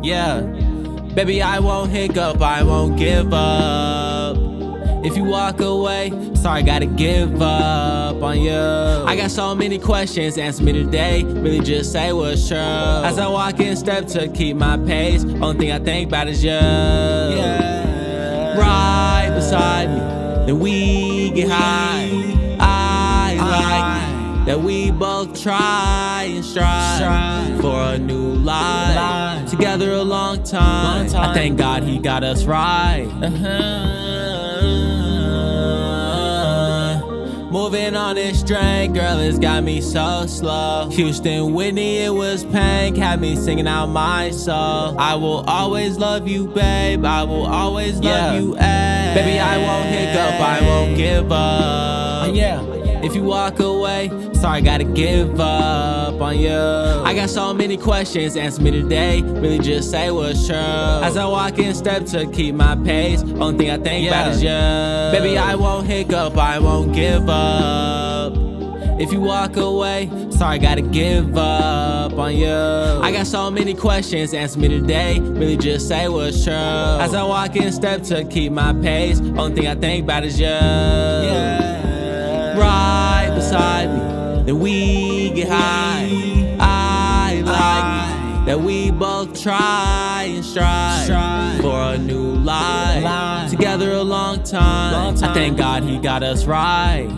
Yeah, baby, I won't hiccup, I won't give up. If you walk away, sorry, gotta give up on you. I got so many questions, answer me today. Really just say what's true. As I walk in step to keep my pace, only thing I think about is you. Yeah. Right beside me, then we get high. I like that we both try and strive for a new life. Together a long time. I thank God he got us right. Moving on this strength, girl, it's got me so slow. Houston, Whitney, it was pain, had me singing out my soul. I will always love you, babe, I will always love you, ayy. Baby, I won't hiccup, I won't give up. Yeah. If you walk away, sorry, gotta give up on you. I got so many questions, answer me today. Really just say what's true. As I walk in step to keep my pace, only thing I think about is you. Baby, I won't hiccup, I won't give up. If you walk away, sorry, gotta give up on you. I got so many questions, answer me today. Really just say what's true. As I walk in step to keep my pace, only thing I think about is you. Yeah. Right beside me, then we get high. I like that we both try and strive for a new life. Together a long time. I thank God he got us right.